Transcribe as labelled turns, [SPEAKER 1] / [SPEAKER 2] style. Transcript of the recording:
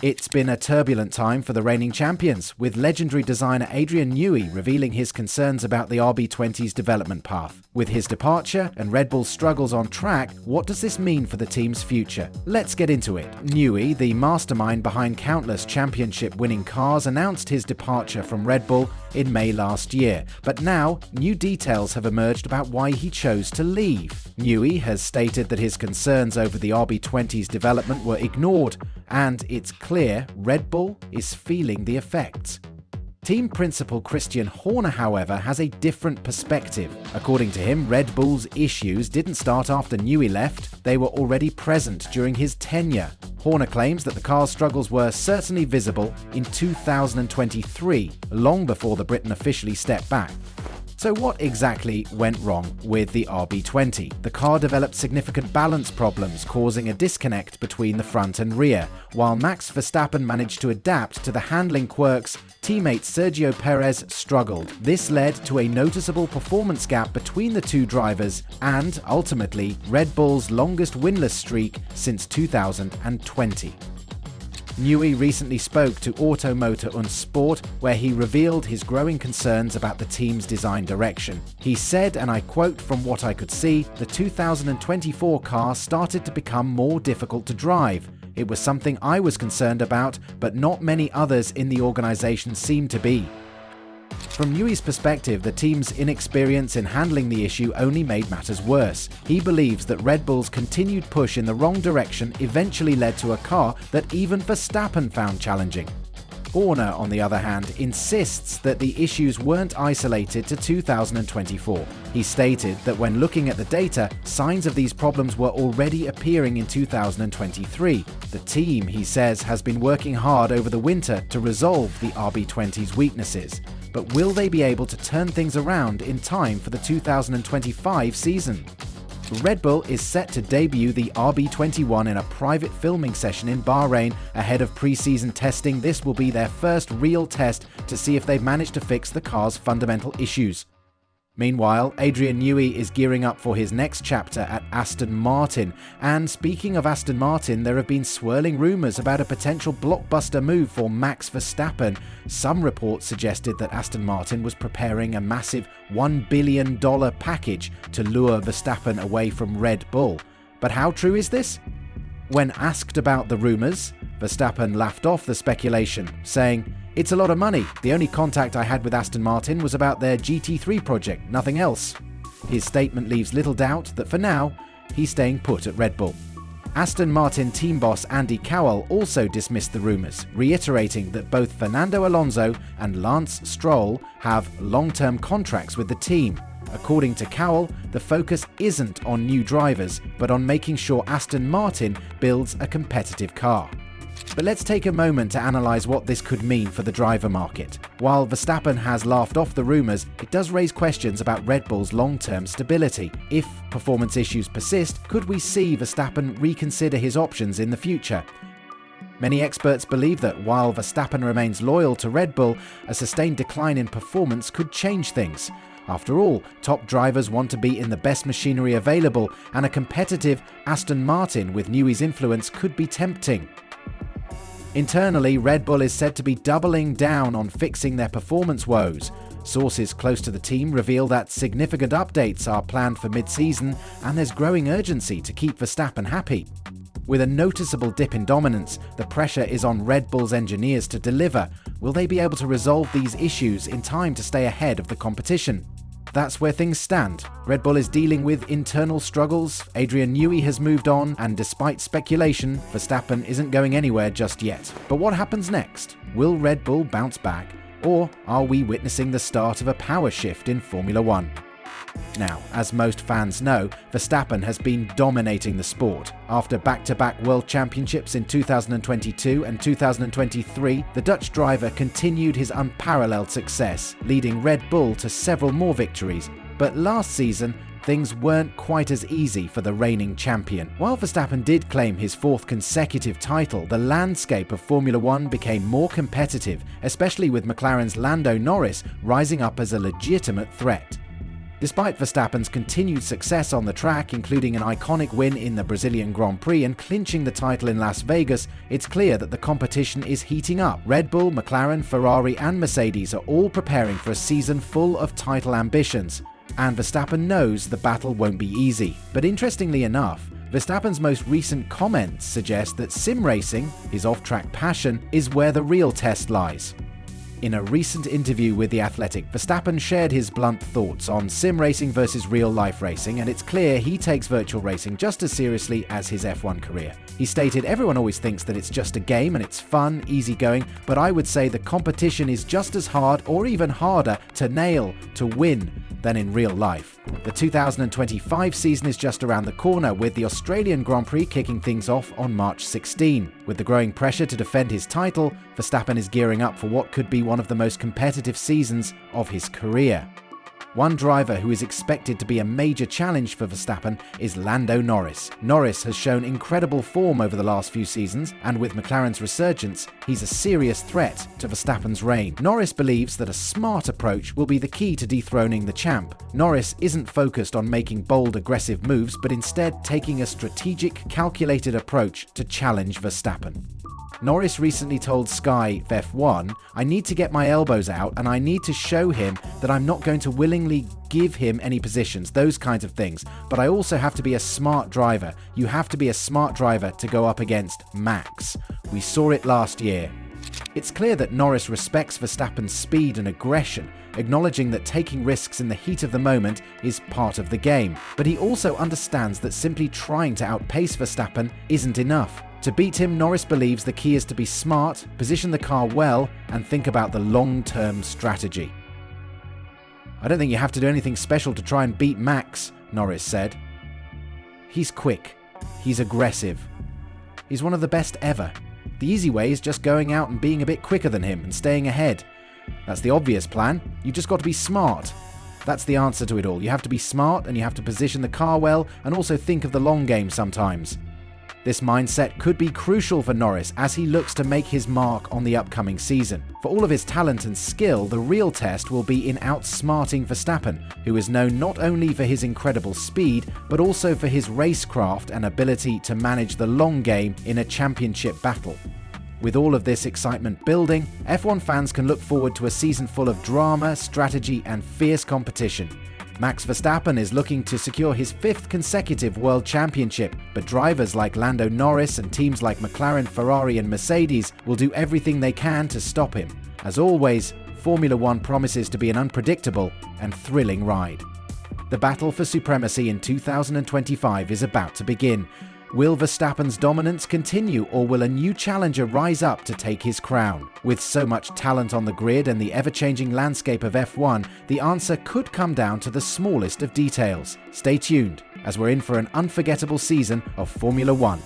[SPEAKER 1] It's been a turbulent time for the reigning champions, with legendary designer Adrian Newey revealing his concerns about the RB20's development path. With his departure and Red Bull's struggles on track, what does this mean for the team's future? Let's get into it. Newey, the mastermind behind countless championship-winning cars, announced his departure from Red Bull in May last year, but now new details have emerged about why he chose to leave. Newey has stated that his concerns over the RB20's development were ignored, and it's clear Red Bull is feeling the effects. Team principal Christian Horner, however, has a different perspective. According to him, Red Bull's issues didn't start after Newey left, they were already present during his tenure. Horner claims that the car's struggles were certainly visible in 2023, long before the Briton officially stepped back. So what exactly went wrong with the RB20? The car developed significant balance problems, causing a disconnect between the front and rear. While Max Verstappen managed to adapt to the handling quirks, teammate Sergio Perez struggled. This led to a noticeable performance gap between the two drivers and, ultimately, Red Bull's longest winless streak since 2020. Newey recently spoke to Automotor und Sport, where he revealed his growing concerns about the team's design direction. He said, and I quote, "From what I could see, the 2024 car started to become more difficult to drive. It was something I was concerned about, but not many others in the organization seem to be." From Newey's perspective, the team's inexperience in handling the issue only made matters worse. He believes that Red Bull's continued push in the wrong direction eventually led to a car that even Verstappen found challenging. Horner, on the other hand, insists that the issues weren't isolated to 2024. He stated that when looking at the data, signs of these problems were already appearing in 2023. The team, he says, has been working hard over the winter to resolve the RB20's weaknesses. But will they be able to turn things around in time for the 2025 season? Red Bull is set to debut the RB21 in a private filming session in Bahrain ahead of pre-season testing. This will be their first real test to see if they've managed to fix the car's fundamental issues. Meanwhile, Adrian Newey is gearing up for his next chapter at Aston Martin. And speaking of Aston Martin, there have been swirling rumours about a potential blockbuster move for Max Verstappen. Some reports suggested that Aston Martin was preparing a massive $1 billion package to lure Verstappen away from Red Bull. But how true is this? When asked about the rumours, Verstappen laughed off the speculation, saying, "It's a lot of money. The only contact I had with Aston Martin was about their GT3 project, nothing else." His statement leaves little doubt that for now, he's staying put at Red Bull. Aston Martin team boss Andy Cowell also dismissed the rumours, reiterating that both Fernando Alonso and Lance Stroll have long-term contracts with the team. According to Cowell, the focus isn't on new drivers, but on making sure Aston Martin builds a competitive car. But let's take a moment to analyse what this could mean for the driver market. While Verstappen has laughed off the rumours, it does raise questions about Red Bull's long-term stability. If performance issues persist, could we see Verstappen reconsider his options in the future? Many experts believe that while Verstappen remains loyal to Red Bull, a sustained decline in performance could change things. After all, top drivers want to be in the best machinery available, and a competitive Aston Martin with Newey's influence could be tempting. Internally, Red Bull is said to be doubling down on fixing their performance woes. Sources close to the team reveal that significant updates are planned for mid-season, and there's growing urgency to keep Verstappen happy. With a noticeable dip in dominance, the pressure is on Red Bull's engineers to deliver. Will they be able to resolve these issues in time to stay ahead of the competition? That's where things stand. Red Bull is dealing with internal struggles, Adrian Newey has moved on, and despite speculation, Verstappen isn't going anywhere just yet. But what happens next? Will Red Bull bounce back, or are we witnessing the start of a power shift in Formula One? Now, as most fans know, Verstappen has been dominating the sport. After back-to-back World Championships in 2022 and 2023, the Dutch driver continued his unparalleled success, leading Red Bull to several more victories. But last season, things weren't quite as easy for the reigning champion. While Verstappen did claim his fourth consecutive title, the landscape of Formula One became more competitive, especially with McLaren's Lando Norris rising up as a legitimate threat. Despite Verstappen's continued success on the track, including an iconic win in the Brazilian Grand Prix and clinching the title in Las Vegas, it's clear that the competition is heating up. Red Bull, McLaren, Ferrari and Mercedes are all preparing for a season full of title ambitions. And Verstappen knows the battle won't be easy. But interestingly enough, Verstappen's most recent comments suggest that sim racing, his off-track passion, is where the real test lies. In a recent interview with The Athletic, Verstappen shared his blunt thoughts on sim racing versus real-life racing, and it's clear he takes virtual racing just as seriously as his F1 career. He stated, "Everyone always thinks that it's just a game and it's fun, easygoing, but I would say the competition is just as hard or even harder to nail, to win, than in real life." The 2025 season is just around the corner, with the Australian Grand Prix kicking things off on March 16. With the growing pressure to defend his title, Verstappen is gearing up for what could be one of the most competitive seasons of his career. One driver who is expected to be a major challenge for Verstappen is Lando Norris. Norris has shown incredible form over the last few seasons, and with McLaren's resurgence, he's a serious threat to Verstappen's reign. Norris believes that a smart approach will be the key to dethroning the champ. Norris isn't focused on making bold, aggressive moves, but instead taking a strategic, calculated approach to challenge Verstappen. Norris recently told Sky F1, "I need to get my elbows out and I need to show him that I'm not going to willingly give him any positions, those kinds of things. But I also have to be a smart driver. You have to be a smart driver to go up against Max. We saw it last year." It's clear that Norris respects Verstappen's speed and aggression, acknowledging that taking risks in the heat of the moment is part of the game. But he also understands that simply trying to outpace Verstappen isn't enough. To beat him, Norris believes the key is to be smart, position the car well, and think about the long-term strategy. "I don't think you have to do anything special to try and beat Max," Norris said. "He's quick. He's aggressive. He's one of the best ever. The easy way is just going out and being a bit quicker than him and staying ahead. That's the obvious plan. You've just got to be smart. That's the answer to it all. You have to be smart and you have to position the car well and also think of the long game sometimes." This mindset could be crucial for Norris as he looks to make his mark on the upcoming season. For all of his talent and skill, the real test will be in outsmarting Verstappen, who is known not only for his incredible speed, but also for his racecraft and ability to manage the long game in a championship battle. With all of this excitement building, F1 fans can look forward to a season full of drama, strategy, and fierce competition. Max Verstappen is looking to secure his 5th consecutive World Championship, but drivers like Lando Norris and teams like McLaren, Ferrari and Mercedes will do everything they can to stop him. As always, Formula One promises to be an unpredictable and thrilling ride. The battle for supremacy in 2025 is about to begin. Will Verstappen's dominance continue, or will a new challenger rise up to take his crown? With so much talent on the grid and the ever-changing landscape of F1, the answer could come down to the smallest of details. Stay tuned, as we're in for an unforgettable season of Formula One.